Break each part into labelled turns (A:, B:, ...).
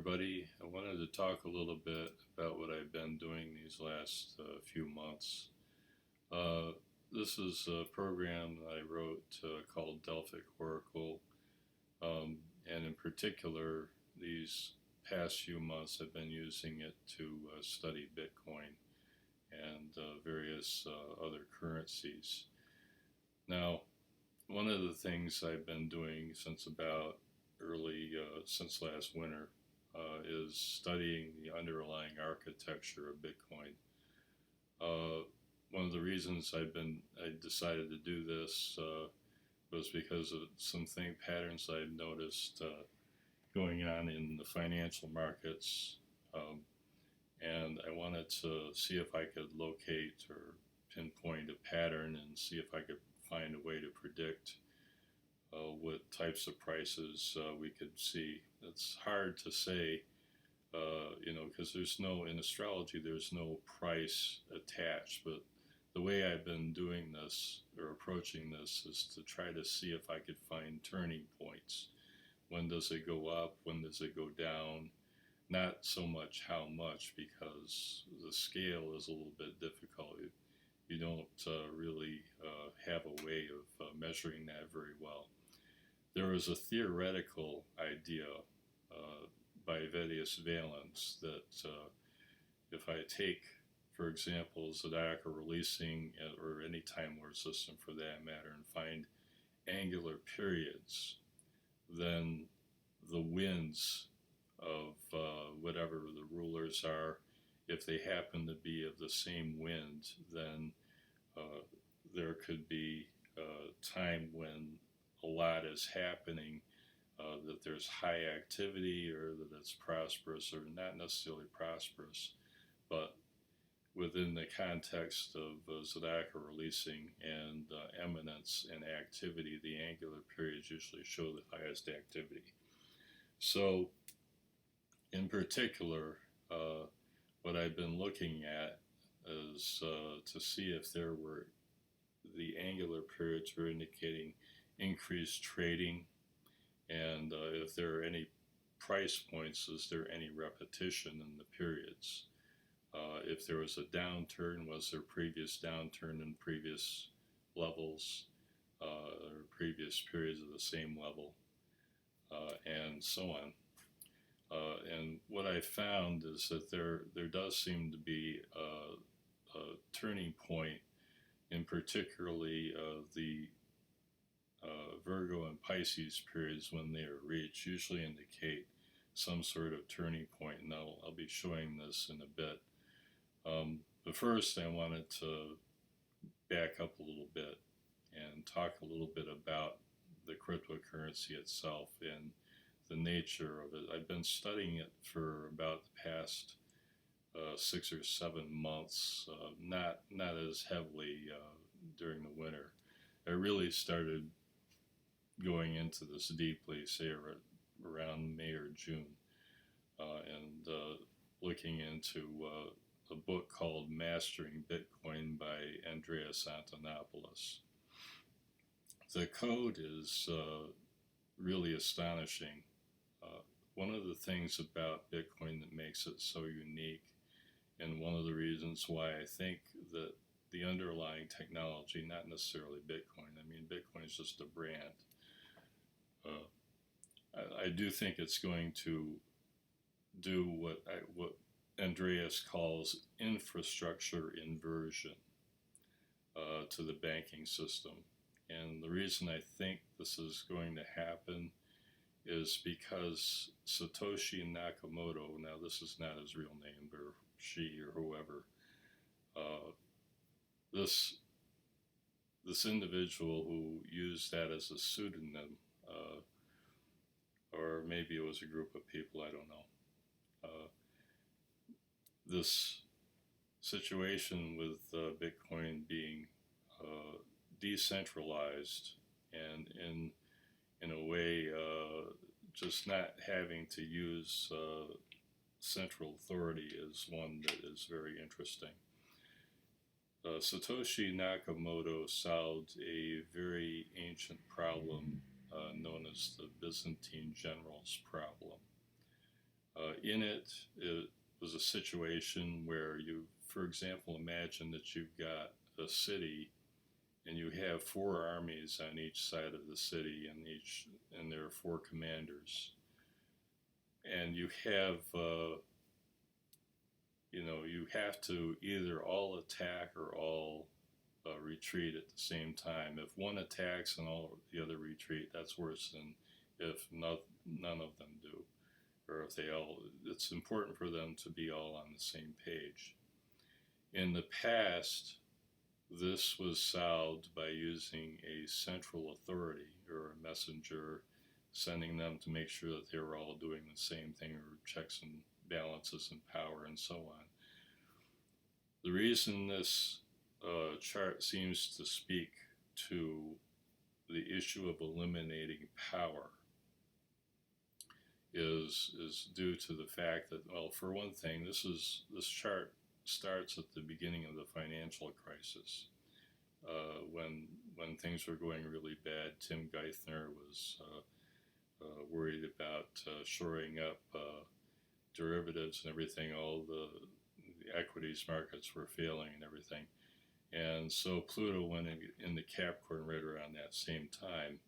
A: Everybody. I wanted to talk a little bit about what I've been doing these last few months. Uh, this is a program that I wrote called Delphic Oracle, and in particular, these past few months I've been using it to study Bitcoin and various other currencies. Now, one of the things I've been doing since last winter is studying the underlying architecture of Bitcoin. One of the reasons I decided to do this was because of some patterns I've noticed going on in the financial markets, and I wanted to see if I could locate or pinpoint a pattern and see if I could find a way to predict what types of prices we could see. It's hard to say, because in astrology, there's no price attached. But the way I've been doing this or approaching this is to try to see if I could find turning points. When does it go up? When does it go down? Not so much how much, because the scale is a little bit difficult. You don't really have a way of measuring that very well. There was a theoretical idea by Vedius Valens that if I take, for example, zodiacal releasing or any time word system for that matter and find angular periods, then the winds of whatever the rulers are, if they happen to be of the same wind, then there could be a time when a lot is happening, that there's high activity or that it's prosperous or not necessarily prosperous, but within the context of zodiacal releasing and eminence and activity, the angular periods usually show the highest activity. So, in particular, what I've been looking at is to see if the angular periods were indicating increased trading, and if there are any price points, is there any repetition in the periods? If there was a downturn, was there previous downturn in previous levels or previous periods of the same level, and so on. And what I found is that there does seem to be a turning point, in particularly the Virgo and Pisces periods when they are reached usually indicate some sort of turning point, and I'll be showing this in a bit. But first I wanted to back up a little bit and talk a little bit about the cryptocurrency itself and the nature of it. I've been studying it for about the past 6 or 7 months, not as heavily during the winter. I really started going into this deeply, say around May or June, and looking into a book called Mastering Bitcoin by Andreas Antonopoulos. The code is really astonishing. One of the things about Bitcoin that makes it so unique, and one of the reasons why I think that the underlying technology, not necessarily Bitcoin, I mean Bitcoin is just a brand, I do think it's going to do what Andreas calls infrastructure inversion to the banking system. And the reason I think this is going to happen is because Satoshi Nakamoto, now this is not his real name, or she or whoever, this individual who used that as a pseudonym, or maybe it was a group of people, I don't know. This situation with Bitcoin being decentralized and in a way just not having to use central authority is one that is very interesting. Satoshi Nakamoto solved a very ancient problem known as the Byzantine generals problem. in it, it was a situation where you, for example, imagine that you've got a city and you have 4 armies on each side of the city, and there are 4 commanders, and you have you have to either all attack or all retreat at the same time. If one attacks and all the other retreat, that's worse than if none of them do, or if they all. It's important for them to be all on the same page. In the past, this was solved by using a central authority or a messenger, sending them to make sure that they were all doing the same thing, or checks and balances and power and so on. The reason this chart seems to speak to the issue of eliminating power is due to the fact that, well, for one thing, this chart starts at the beginning of the financial crisis, when things were going really bad. Tim Geithner was worried about shoring up derivatives and everything. All the equities markets were failing and everything. And so Pluto went into Capricorn right around that same time.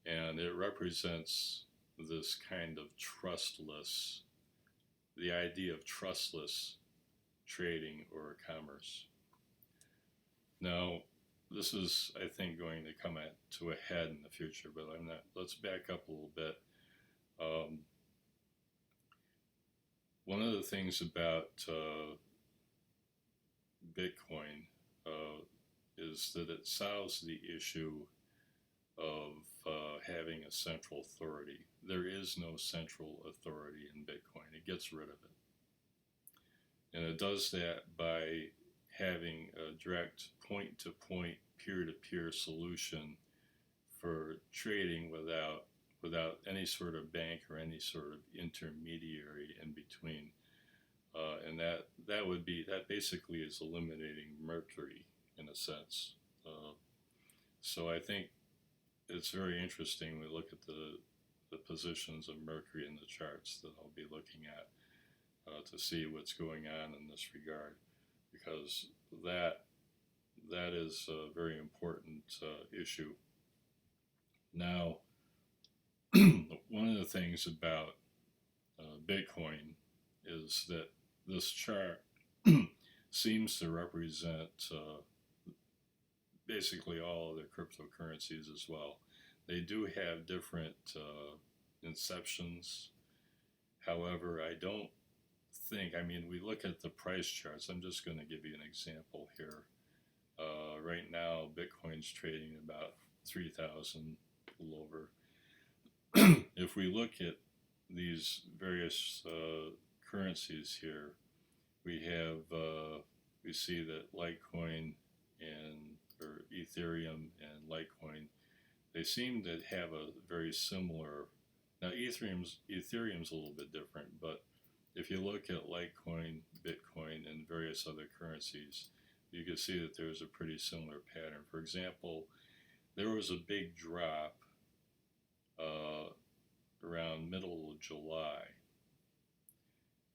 A: And it represents this kind of trustless, the idea of trustless trading or commerce. Now, this is, I think, going to come to a head in the future, but I'm not. Let's back up a little bit. One of the things about Bitcoin is that it solves the issue of having a central authority. There is no central authority in Bitcoin. It gets rid of it. And it does that by having a direct point-to-point, peer-to-peer solution for trading without any sort of bank or any sort of intermediary in between. And that basically is eliminating Mercury in a sense. So I think it's very interesting when we look at the positions of Mercury in the charts that I'll be looking at to see what's going on in this regard, because that is a very important issue. Now, one of the things about Bitcoin is that this chart seems to represent basically all of the cryptocurrencies as well. They do have different inceptions. However, I don't think, we look at the price charts. I'm just going to give you an example here. Right now, Bitcoin's trading about 3,000, a little over. If we look at these various currencies here, we see that Litecoin or Ethereum and Litecoin, they seem to have a very similar. Now Ethereum's a little bit different, but if you look at Litecoin, Bitcoin, and various other currencies, you can see that there's a pretty similar pattern. For example, there was a big drop around middle of July,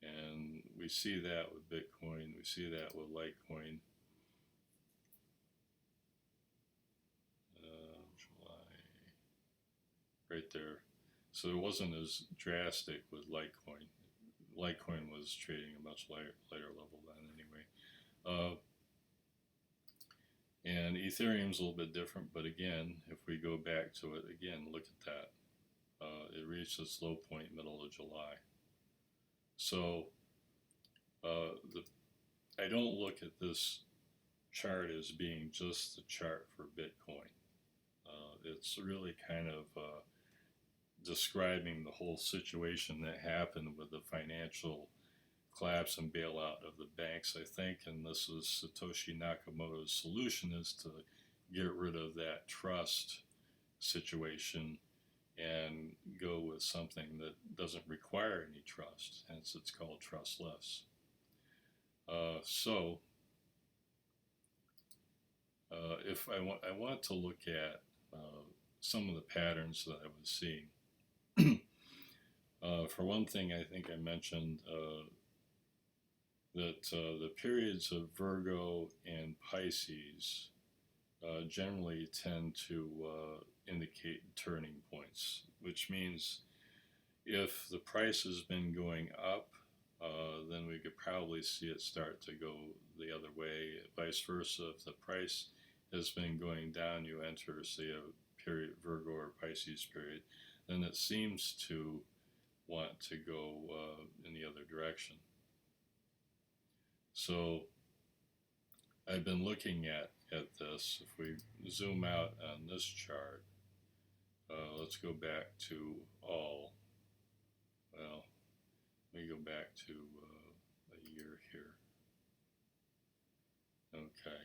A: and we see that with Bitcoin, we see that with Litecoin. July, right there. So it wasn't as drastic with Litecoin. Litecoin was trading a much lighter level then anyway. And Ethereum's a little bit different, but again, if we go back to it, again, look at that. It reached its low point middle of July. So I don't look at this chart as being just the chart for Bitcoin. It's really kind of describing the whole situation that happened with the financial collapse and bailout of the banks, I think, and this is Satoshi Nakamoto's solution, is to get rid of that trust situation and go with something that doesn't require any trust, hence it's called trustless. If I want to look at some of the patterns that I was seeing. For one thing, I think I mentioned that the periods of Virgo and Pisces generally tend to indicate turning points, which means if the price has been going up, then we could probably see it start to go the other way. Vice versa, if the price has been going down, you enter, say, a period, Virgo or Pisces period, then it seems to want to go in the other direction. So I've been looking at this. If we zoom out on this chart, let's go back to all. Well, let me go back to a year here. Okay.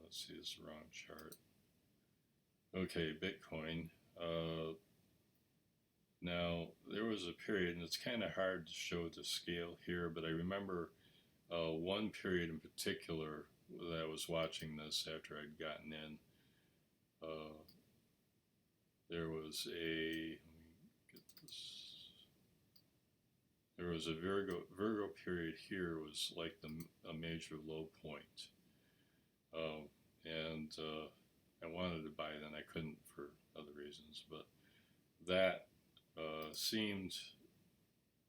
A: Let's see, it's the wrong chart. Okay, Bitcoin. Now, there was a period, and it's kind of hard to show the scale here, but I remember one period in particular that I was watching this after I'd gotten in. There was a, let me get this. There was a Virgo period here was like a major low point. And I wanted to buy it and I couldn't for other reasons, but that seemed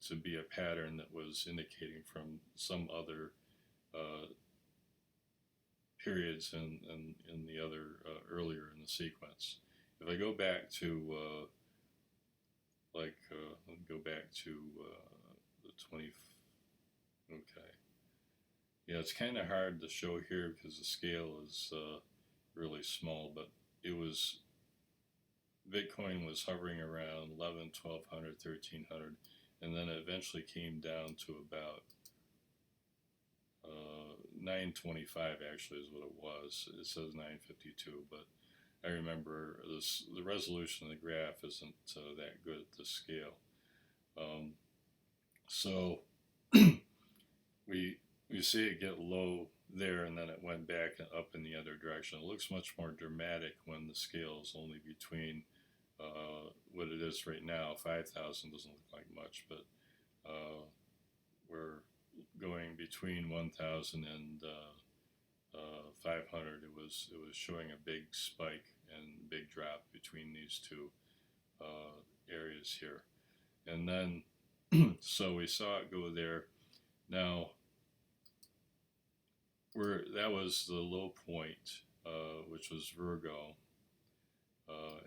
A: to be a pattern that was indicating from some other periods in the other earlier in the sequence. If I go back to let me go back to the 20. Okay, yeah, it's kind of hard to show here because the scale is really small, but it was, Bitcoin was hovering around 11, 1200, 1300, and then it eventually came down to about 925 actually is what it was. It says 952, but I remember this, the resolution of the graph isn't that good at this scale. So we see it get low there, and then it went back and up in the other direction. It looks much more dramatic when the scale is only between what it is right now. 5,000 doesn't look like much, but we're going between 1,000 and 500. It was showing a big spike and big drop between these two areas here, and then so we saw it go there. Now, that was the low point, which was Virgo,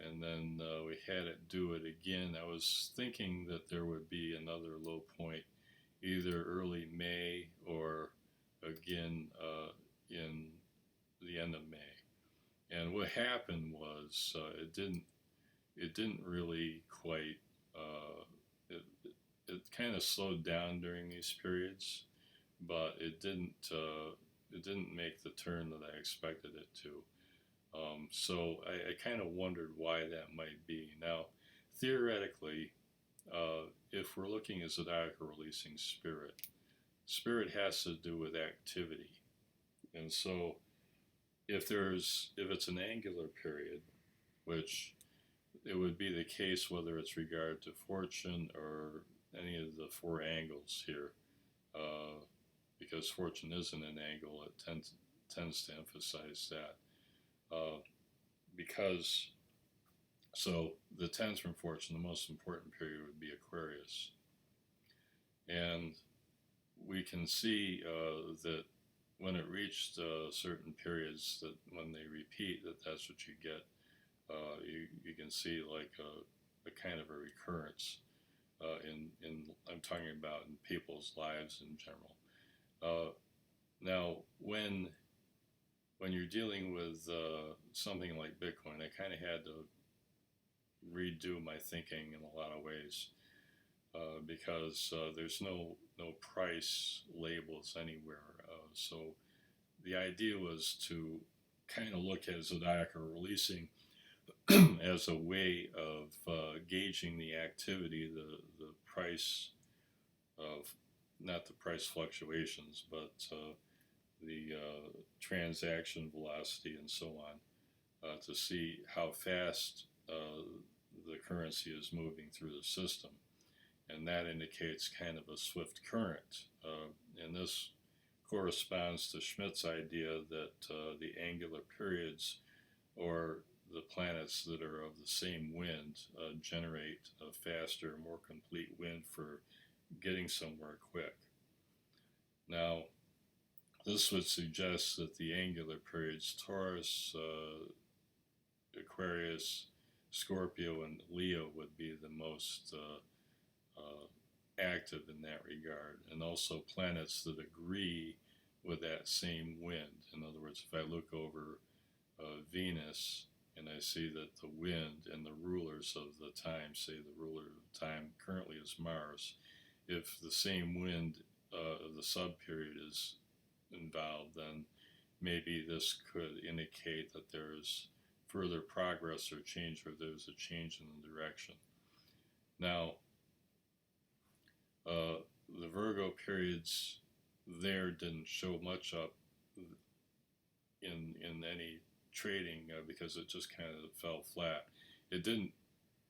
A: and then we had it do it again. I was thinking that there would be another low point either early May or again in the end of May. And what happened was it didn't really quite, it kind of slowed down during these periods, but it didn't make the turn that I expected it to. So I kind of wondered why that might be. Now, theoretically, if we're looking at zodiacal releasing spirit has to do with activity. And so if it's an angular period, which it would be the case whether it's regard to fortune or any of the four angles here, because fortune isn't an angle, it tends to emphasize that. Because, so the 10s from fortune, the most important period would be Aquarius. And we can see that when it reached certain periods, that when they repeat, that's what you get. You can see like a kind of a recurrence in I'm talking about in people's lives in general. Now, when you're dealing with something like Bitcoin, I kind of had to redo my thinking in a lot of ways because there's no price labels anywhere. So the idea was to kind of look at zodiacal releasing as a way of gauging the activity, the price of, not the price fluctuations, but the transaction velocity and so on, to see how fast the currency is moving through the system. And that indicates kind of a swift current. And this corresponds to Schmidt's idea that the angular periods, or the planets that are of the same wind, generate a faster, more complete wind for getting somewhere quick. Now, this would suggest that the angular periods, Taurus, Aquarius, Scorpio, and Leo would be the most active in that regard, and also planets that agree with that same wind. In other words, if I look over Venus and I see that the wind and the rulers of the time, say the ruler of time currently is Mars, if the same wind of the sub-period is involved, then maybe this could indicate that there's further progress or change, or there's a change in the direction. Now, the Virgo periods there didn't show much up in any trading because it just kind of fell flat. It didn't.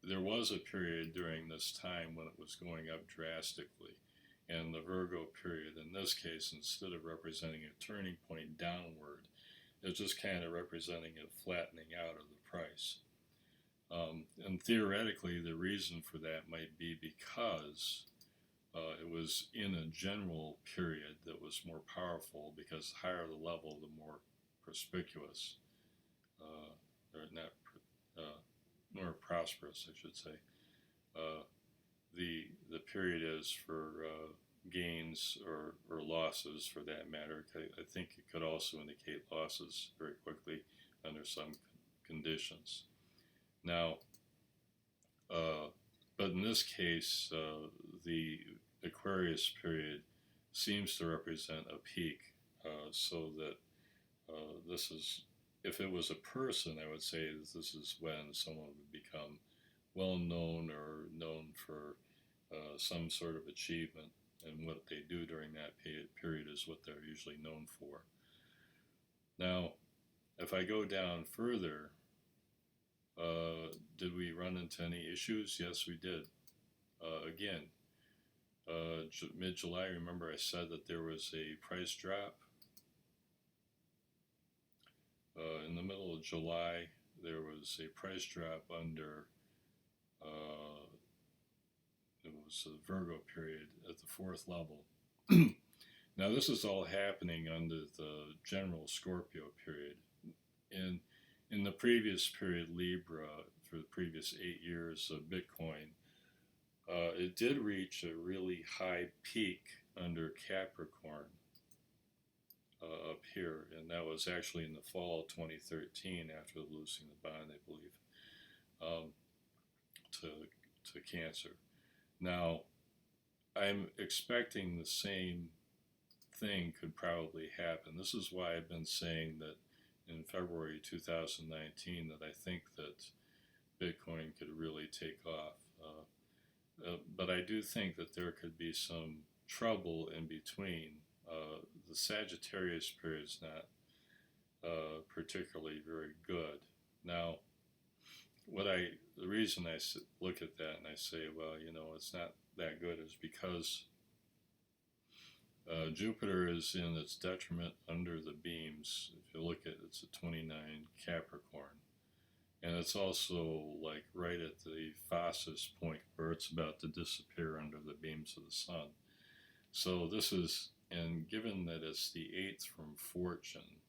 A: There was a period during this time when it was going up drastically, and the Virgo period, in this case, instead of representing a turning point downward, it's just kind of representing a flattening out of the price. And theoretically, the reason for that might be because it was in a general period that was more powerful, because the higher the level, the more perspicuous, or not, more prosperous, I should say, the period is for gains or losses, for that matter. I think it could also indicate losses very quickly under some conditions. Now, but in this case, the Aquarius period seems to represent a peak, so that this is, if it was a person, I would say that this is when someone would become well known, or known for some sort of achievement, and what they do during that period is what they're usually known for. Now, if I go down further, did we run into any issues? Yes, we did. Again, mid-July, remember I said that there was a price drop? In the middle of July, there was a price drop under, it was the Virgo period at the 4th level. Now, this is all happening under the general Scorpio period. In the previous period, Libra, for the previous 8 years of Bitcoin, it did reach a really high peak under Capricorn up here, and that was actually in the fall of 2013 after losing the bond, I believe, to Cancer. Now, I'm expecting the same thing could probably happen. This is why I've been saying that in February 2019 that I think that Bitcoin could really take off. But I do think that there could be some trouble in between. The Sagittarius period is not particularly very good. Now, the reason I look at that and I say, well, it's not that good, is because Jupiter is in its detriment under the beams. If you look at it, it's a 29 Capricorn. And it's also like right at the phasis point where it's about to disappear under the beams of the sun. So this is, and given that it's the 8th from fortune,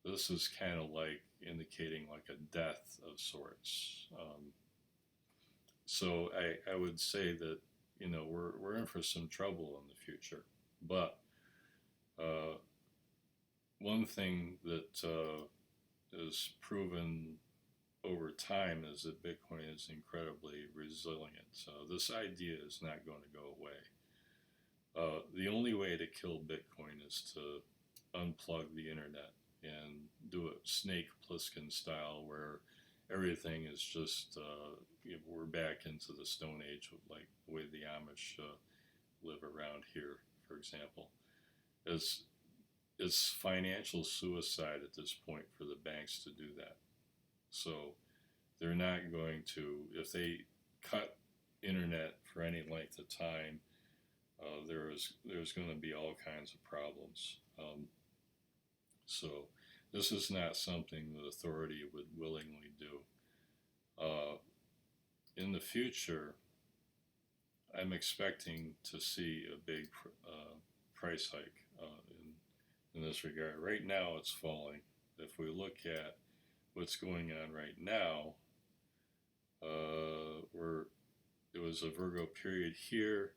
A: this is kind of like indicating like a death of sorts. So I would say that, we're in for some trouble in the future. But one thing that is proven over time is that Bitcoin is incredibly resilient. So this idea is not going to go away. The only way to kill Bitcoin is to unplug the internet and do it Snake Plissken style, where everything is just, we're back into the Stone Age, like the way the Amish live around here, for example. It's financial suicide at this point for the banks to do that. So they're not going to, if they cut internet for any length of time, there's going to be all kinds of problems. So this is not something the authority would willingly do. In the future, I'm expecting to see a big price hike in this regard. Right now, it's falling. If we look at what's going on right now, it was a Virgo period here.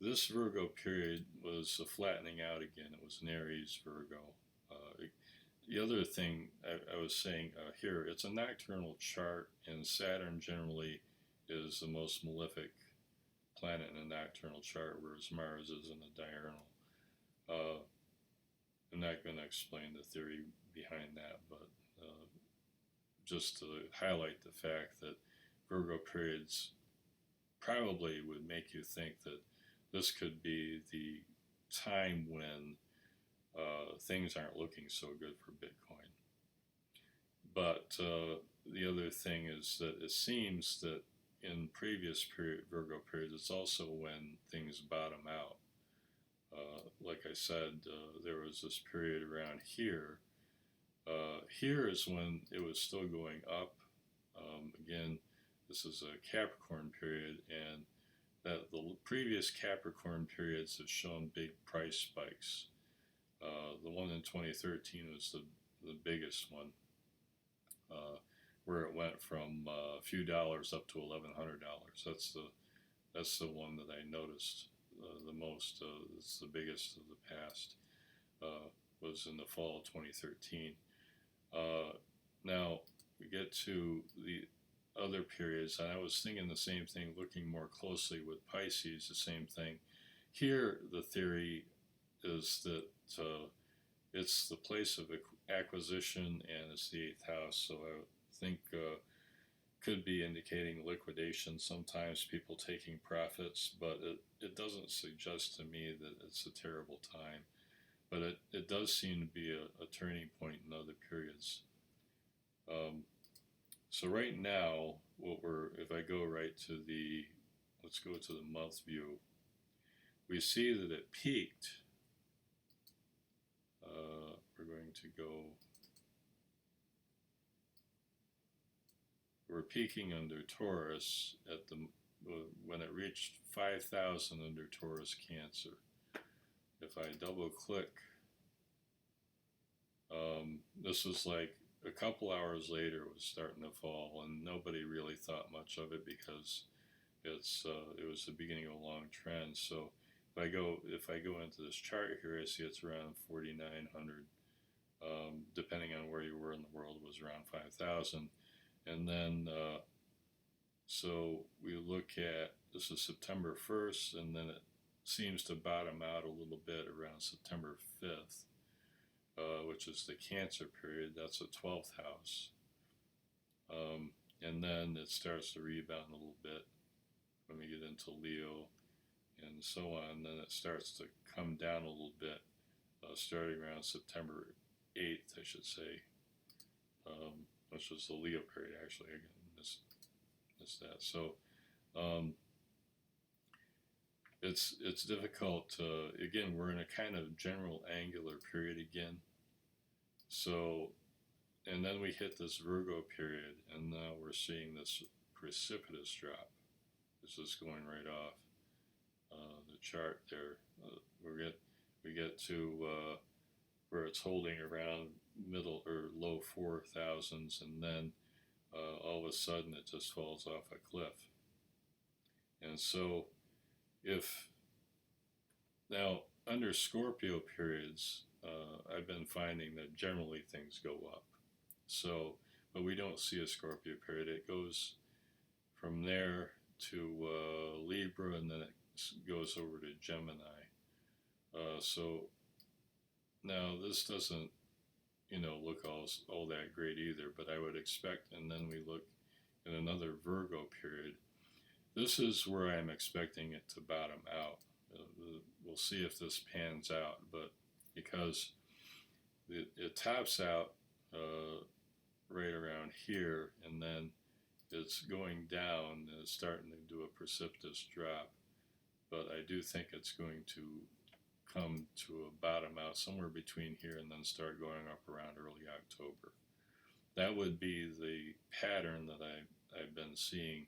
A: This Virgo period was a flattening out again. It was an Aries Virgo. The other thing I was saying here, it's a nocturnal chart, and Saturn generally is the most malefic planet in a nocturnal chart, whereas Mars is in a diurnal. I'm not going to explain the theory behind that, but just to highlight the fact that Virgo periods probably would make you think that this could be the time when things aren't looking so good for Bitcoin. But the other thing is that it seems that in previous Virgo periods, it's also when things bottom out. Like I said, there was this period around here. Here is when it was still going up. Again, this is a Capricorn period, and that the previous Capricorn periods have shown big price spikes. The one in 2013 was the biggest one, where it went from a few dollars up to $1,100. That's the one that I noticed the most. It's the biggest of the past. Was in the fall of 2013. Now we get to the other periods, and I was thinking the same thing, looking more closely with Pisces, the same thing. Here, the theory is that it's the place of acquisition, and it's the 8th house, so I think could be indicating liquidation, sometimes people taking profits, but it doesn't suggest to me that it's a terrible time. But it does seem to be a turning point in other periods. So right now, if I go right to let's go to the month view, we see that it peaked. We're peaking under Taurus when it reached 5,000 under Taurus Cancer. If I double click, this was like a couple hours later, it was starting to fall, and nobody really thought much of it because it was the beginning of a long trend. So if I go into this chart here, I see it's around 4,900. Depending on where you were in the world, it was around 5,000. And then, so we look at, this is September 1st, and then it seems to bottom out a little bit around September 5th, which is the Cancer period. That's the 12th house. And then it starts to rebound a little bit when we get into Leo and so on. Then it starts to come down a little bit, starting around September 8th, I should say, which was the Leo period, actually. I missed that. So it's difficult. Again, we're in a kind of general angular period again. So, and then we hit this Virgo period, and now we're seeing this precipitous drop. This is going right off the chart there. We get to where it's holding around middle or low 4,000s, and then all of a sudden it just falls off a cliff. And so now under Scorpio periods, I've been finding that generally things go up. So, but we don't see a Scorpio period. It goes from there to Libra, and then it goes over to Gemini. So now this doesn't, look all that great either, but I would expect, and then we look at another Virgo period. This is where I'm expecting it to bottom out. We'll see if this pans out, but because it tops out right around here, and then it's going down and it's starting to do a precipitous drop, but I do think it's going to come to a bottom out somewhere between here and then start going up around early October. That would be the pattern that I've been seeing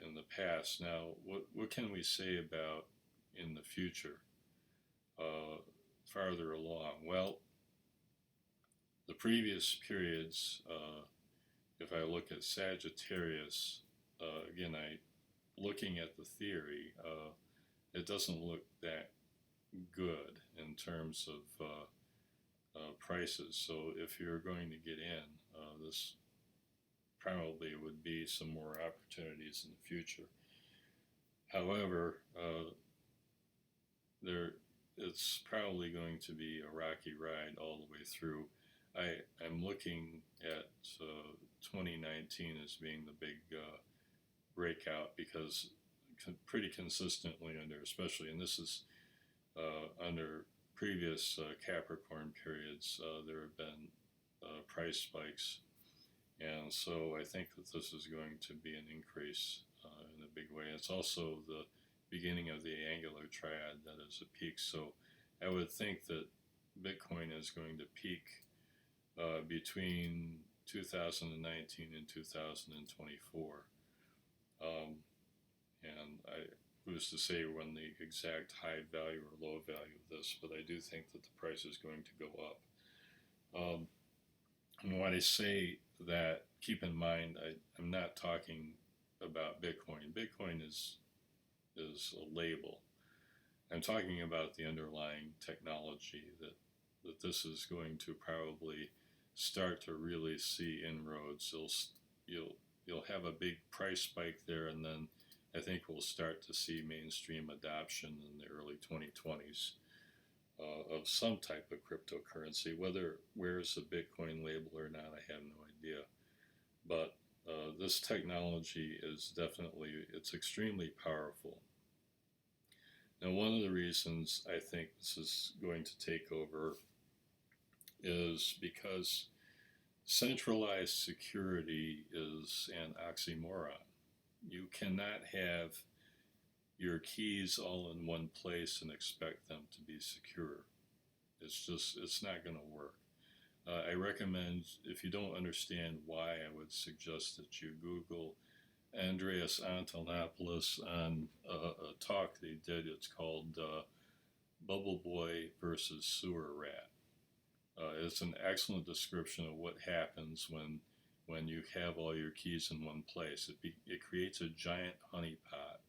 A: in the past. Now, what can we say about in the future farther along? Well, the previous periods, if I look at Sagittarius, again, looking at the theory, it doesn't look that good in terms of prices. So if you're going to get in, this probably would be some more opportunities in the future. However, it's probably going to be a rocky ride all the way through. I'm looking at 2019 as being the big breakout, because pretty consistently under, especially, and this is under previous Capricorn periods, there have been price spikes, and so I think that this is going to be an increase in a big way. It's also the beginning of the angular triad that is a peak, so I would think that Bitcoin is going to peak between 2019 and 2024. And who's to say when the exact high value or low value of this, but I do think that the price is going to go up. And when I say that, keep in mind, I'm not talking about Bitcoin. Bitcoin is a label. I'm talking about the underlying technology that this is going to probably start to really see inroads. You'll have a big price spike there, and then I think we'll start to see mainstream adoption in the early 2020s of some type of cryptocurrency. Whether wears a Bitcoin label or not, I have no idea. But this technology is definitely, it's extremely powerful. Now, one of the reasons I think this is going to take over is because centralized security is an oxymoron. You cannot have your keys all in one place and expect them to be secure. It's not going to work. I recommend, if you don't understand why, I would suggest that you Google Andreas Antonopoulos on a talk they did. It's called Bubble Boy versus Sewer Rat. It's an excellent description of what happens when you have all your keys in one place. It creates a giant honeypot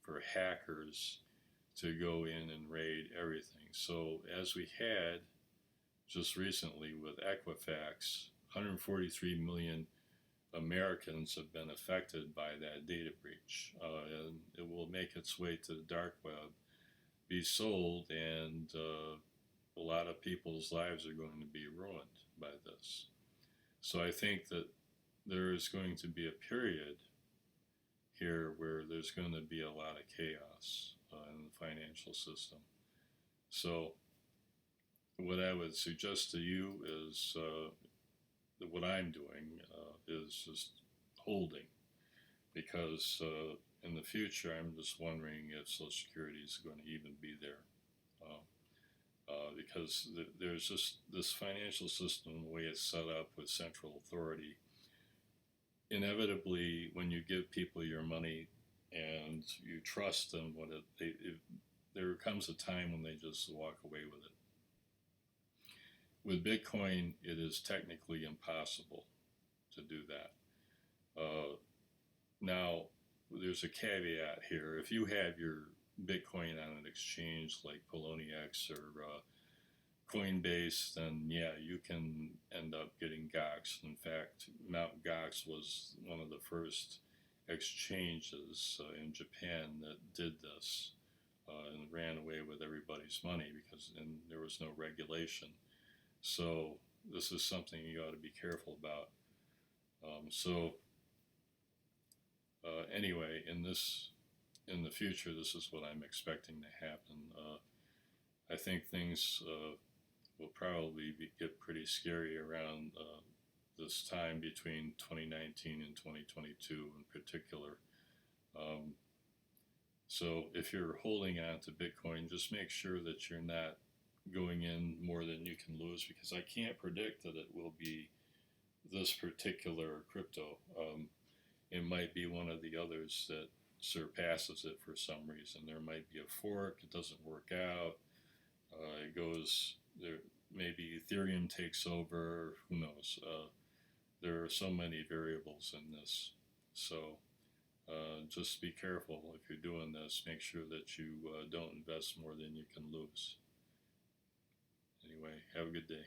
A: for hackers to go in and raid everything. So as we had just recently with Equifax, 143 million Americans have been affected by that data breach, and it will make its way to the dark web, be sold, and a lot of people's lives are going to be ruined by this. So I think that there is going to be a period here where there's going to be a lot of chaos in the financial system. So what I would suggest to you is that what I'm doing is just holding, because in the future I'm just wondering if Social Security is going to even be there. Because there's just this financial system, the way it's set up with central authority, inevitably when you give people your money and you trust them, there comes a time when they just walk away with it. With Bitcoin, it is technically impossible to do that. Now, there's a caveat here. If you have your Bitcoin on an exchange like Poloniex or Coinbase, then yeah, you can end up getting doxxed. In fact, Mt. Gox was one of the first exchanges in Japan that did this and ran away with everybody's money because there was no regulation. So this is something you ought to be careful about. Anyway, in the future, this is what I'm expecting to happen. I think things will probably get pretty scary around this time between 2019 and 2022 in particular. So if you're holding on to Bitcoin, just make sure that you're not going in more than you can lose, because I can't predict that it will be this particular crypto. It might be one of the others that surpasses it for some reason. There might be a fork, it doesn't work out, it goes there, maybe Ethereum takes over, who knows. There are so many variables in this. So just be careful if you're doing this. Make sure that you don't invest more than you can lose. Anyway, have a good day.